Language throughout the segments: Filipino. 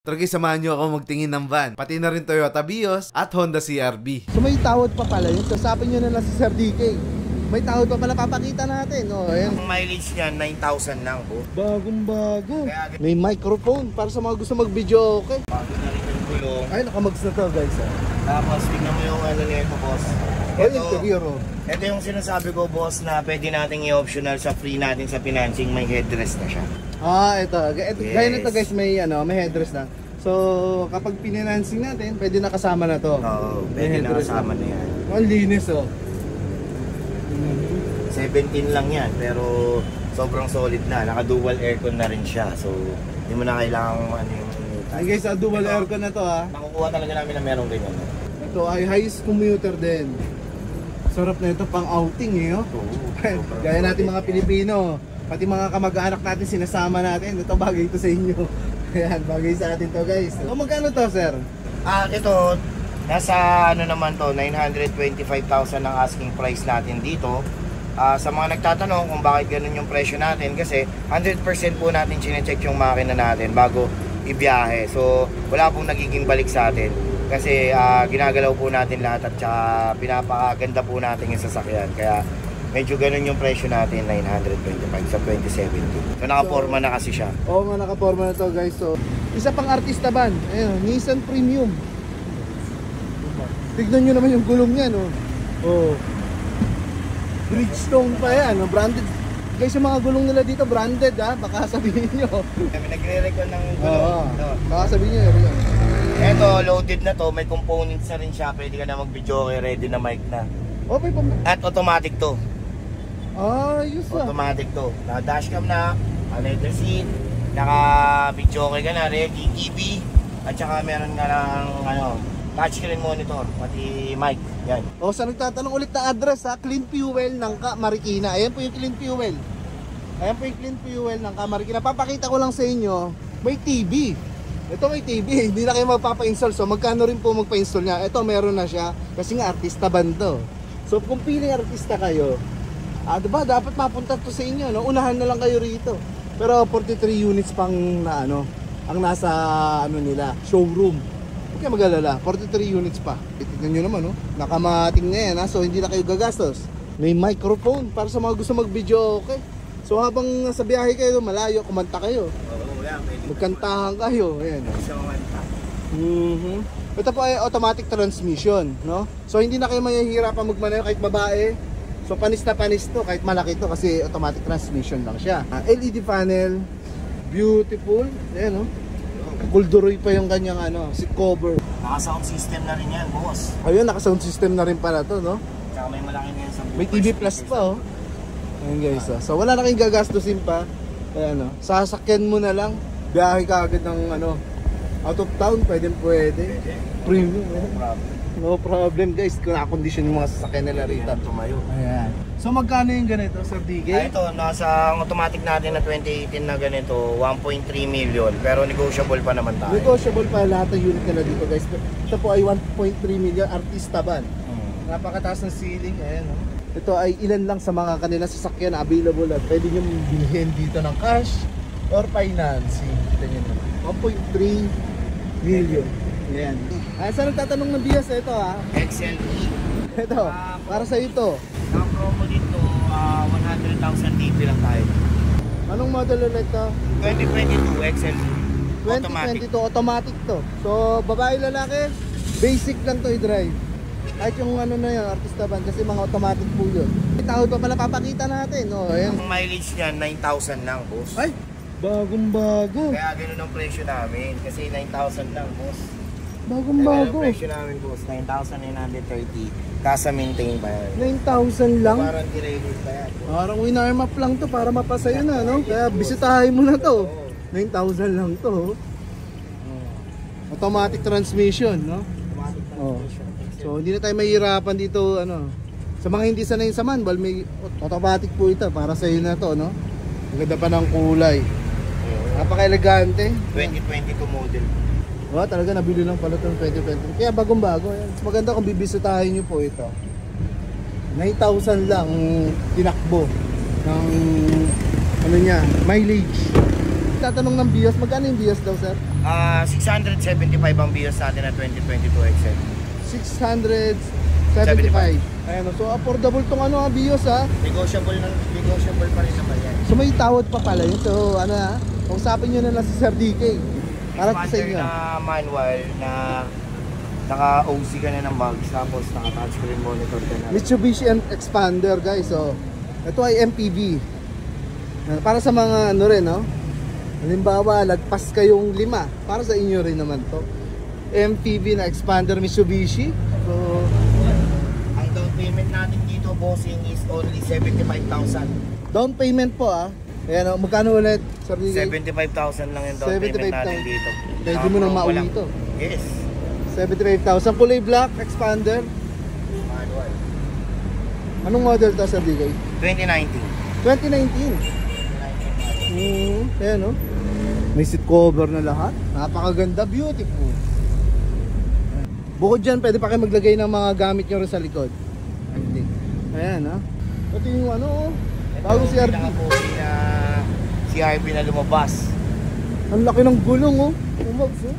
Tara guys, samahan nyo ako magtingin ng van. Pati na rin Toyota Vios at Honda CR-V. So may tawad pa pala yun. Sasapin nyo na lang si Sir DK. May tawad pa pala, papakita natin. Oh, ayan. Ang mileage niya, 9,000 lang po. Bagong bago. May microphone para sa mga gusto mag-video, okay? Bago na rin yung gulong. Ay, nakamags na to guys. Tapos tingnan mo yung ano nito, boss. Interior. Ito yung sinasabi ko, boss, na pwede nating i-optional sa free natin sa financing. May headrest na siya. Ito. Yes. Gaya nito guys, may headrest na. So, kapag pinanancing natin, pwede nakasama na to. Oo, pwede nakasama na yan. Ang linis, oh. 17 lang yan, pero sobrang solid na. Naka-dual aircon na rin siya. So, hindi mo na kailangan ano yung... Ay guys, dual aircon na to, ha. Nakukuha talaga namin na meron ganyan. Ito ay high commuter din. Sarap na ito pang outing, eh, oh. Gaya natin mga Pilipino. Pati mga kamag-anak natin, sinasama natin. Ito, bagay ito sa inyo. Ayan, bagay sa atin to guys. So, magkano to, sir? Ito, nasa ano naman to, 925,000 ang asking price natin dito. Sa mga nagtatanong kung bakit ganun yung presyo natin, kasi 100% po natin chinecheck yung makina natin bago ibiyahe. So, wala pong nagiging balik sa atin. Kasi ginagalaw po natin lahat at pinapakaganda po natin yung sasakyan. Kaya medyo ganun yung presyo natin, 925 sa 2017. So nakaporma na kasi siya. Oo nga, nakaporma na to guys. So, isa pang artista van. Ayun, Nissan Premium. Tignan nyo naman yung gulong niya, no? Oh. Bridgestone pa yan, no? Branded. Guys, yung mga gulong nila dito, branded, ha? Baka sabihin nyo. Kami nagre-recall ng gulong. Baka sabihin nyo, yun. Eto, loaded na to. May components na rin siya. Pwede ka na mag-video, ready na mic na. Oh, may At automatic to. Ayos ah. Automatic to. Naka-dashcam na, leather seat, naka-video ka na, ready, TV, at saka meron ka ng touchscreen monitor, pati mic. Yan. O, sa nagtatanong ulit na address, ha? Clean Fuel ng Marikina. Ayan po yung Clean Fuel. Ayan po yung Clean Fuel ng Marikina. Papakita ko lang sa inyo, may TV. Ito may TV, hindi na kayo magpapa-install. So magkano rin po magpa-install niya? Ito meron na siya, kasi nga artista band to. So kung piling artista kayo, diba, dapat mapunta to sa inyo, no? Unahan na lang kayo rito. Pero 43 units pang na ang nasa nila, showroom. Huwag kayo mag-alala, 43 units pa. Tignan nyo naman, no? Nakamating na yan, ha? So hindi na kayo gagastos. May microphone para sa mga gusto mag-video, okay? So habang nasa biyahe kayo, malayo, kumanta kayo. Magkantahan kayo, ayan. Ito po ay automatic transmission, no? So hindi na kayo mahihirapan magmaneho kahit babae. So panis na panis to, kahit malaki to kasi automatic transmission lang siya. LED panel, beautiful. Ayan, no? Kulduroy pa yung kanyang seat cover. Naka-sound system na rin yan, boss. Ayun, naka-sound system na rin pala to, no? Tsaka may malaki na yan sa may TV Plus pa, oh. Ayan guys, so wala na kayong gagastusin pa. Ayan, no? Sasakyan mo na lang. Biyahe ka agad ng out of town, pwede. Premium, no problem guys, kung na-condition yung mga sasakyan nila rito. Tumayo. Ayan. So magkano yung ganito, Sir DK? Ito, nasa automatic natin na 2018 na ganito, 1.3 million. Pero negotiable pa naman tayo. Negotiable pa lahat ng unit nila dito guys. Ito po ay 1.3 million artista van. Napakataas ng ceiling, ayan, no? Ito ay ilan lang sa mga kanilang sasakyan na available at pwede nyo bilhin dito ng cash or financing. Kita nyo naman. 1.3 million. Ayan. Saan nagtatanong ng Vios? Ito, ha? XLE. Ito, para sa ito. Ang promo dito, 100,000 TP lang tayo. Anong model ulit to? 2022 XLE. 2022 automatic to. So, babae lalaki, basic lang to i-drive. Kahit yung na yun, artista van, kasi mga automatic po yun. May tawad pa pala, papakita natin. Oh, ayan. Ang mileage niya, 9,000 lang, boss. Ay, bagong bago. Kaya ganun ang presyo namin, kasi 9,000 lang, boss. Bagong Kaya bago. ang presyo namin, boss, 9,930. Kasa maintain pa yan. 9,000 lang? Warranty rated pa yan. Parang winarm up lang to para mapasayo na, no? Kaya bisitahin mo na to. 9,000 lang to. Automatic transmission, no? Automatic transmission. So hindi na tayo mahihirapan dito, sa mga hindi sanay sa manual, may automatic po ito para sa iyo na to, no? Ang ganda pa ng kulay. Napaka-elegante. 2022 model. Talaga nabili lang pala itong 2020. Kaya bagong bago. Maganda kung bibisitahin nyo po ito. 9,000 lang tinakbo ng mileage. nagtatanong ng BIOS, magkano yung BIOS daw, sir? 675 ang BIOS natin na 2022 XL. 675. Ayan, so affordable tong ano, BIOS ha. Negotiable pa rin naman yan. So may tawad pa pala yun. So ano ha, usapin nyo na lang si Sir DK. Para sa Expander inyo. na manual na naka-OC ka na ng bags, tapos naka-touchscreen monitor ka na. Mitsubishi Expander guys. So ito ay MPV. Para sa mga ano rin, no? Halimbawa, lagpas kayong 5. Para sa inyo rin naman to. MPV na Expander Mitsubishi. So Ang down payment natin dito, bossing, is only 75,000. down payment po ah. Ayan, magkano ulit? Sir DK? 75,000 lang yung down payment natin 75,000. dito. Pwede mo nang mauwi to. Yes. 75,000. Kulay black, Expander. Manual. Anong model to, Sir DK? 2019. 2019. Ayan, no? May seat cover na lahat. Napakaganda, beautiful. Bukod dyan, pwede pa kayo maglagay ng mga gamit nyo rin sa likod. Ayan, ha? Ito yung ano, bagong CRV. Na CRV na lumabas. Ang laki ng gulong, oh. Umags, oh.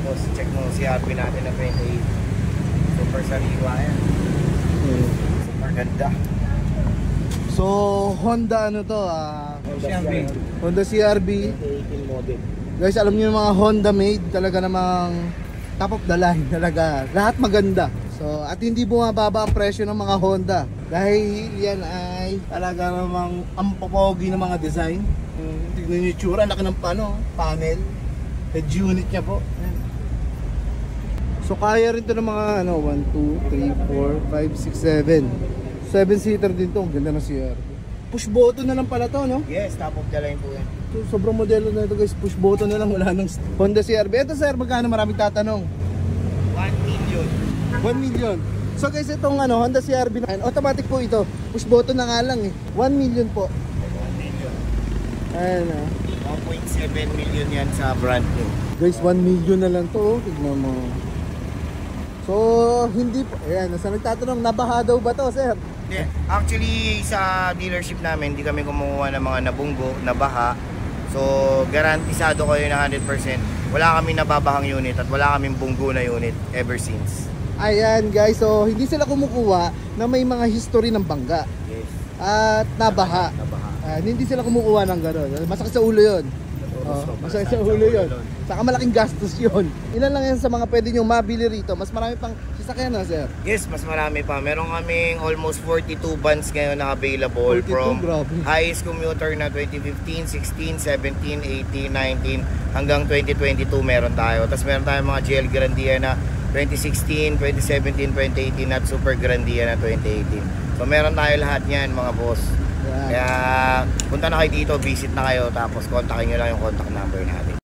Tapos check mo CRV natin na 28. Super sariwa yan. Super ganda. So, Honda ano to? Honda CRV. 2018 model. Guys, alam niyo yung mga Honda made, talaga namang top of the line talaga. Lahat maganda. So, at hindi bumababa ang presyo ng mga Honda. Dahil yan ay talaga namang ang popogi ng mga design. Tignan niyo yung tsura, laki ng panel. Head unit niya po. Ayan. So, kaya rin to ng mga 1, 2, 3, 4, 5, 6, 7. 7-seater din to. Ang ganda ng CRV. Push button na lang pala to, no? Yes, top of the line po yan. So, sobrang modelo na ito guys, push button na lang, wala nang Honda CRV. Ito sir, magkano? Maraming tatanong. 1 million. 1 million. So guys, itong Honda CRV na automatic po ito. Push button na nga lang eh. 1 million po. 1 million. Ayan 1.7 million yan sa brand new. guys, 1 million na lang to. Tignan mo. So, hindi po. Ayan, sa nagtatanong, nabaha daw ba to sir? Yeah. Actually, sa dealership namin, hindi kami kumukuha ng mga nabunggo, nabaha. So, garantisado kayo na 100%. Wala kami nababahang unit at wala kaming bunggo na unit ever since. Ayan guys, so hindi sila kumukuha na may mga history ng bangga. Yes. At nabaha. Hindi sila kumukuha ng gano'n. Masakit sa ulo yun. Masakit sa ulo yun. Saka malaking gastos yun. Ilan lang yan sa mga pwede nyo mabili rito. Mas marami pang sasakyan na sir. Yes, mas marami pa. Meron kaming almost 42 vans ngayon na available 42, from grabe. highest commuter na 2015, 16, 17, 18, 19 hanggang 2022 meron tayo. Tapos meron tayong mga GL Grandia na 2016, 2017, 2018 at Super Grandia na 2018. So meron tayo lahat niyan mga boss. Yeah. Kaya punta na kayo dito, visit na kayo, tapos kontakin nyo lang yung contact number natin.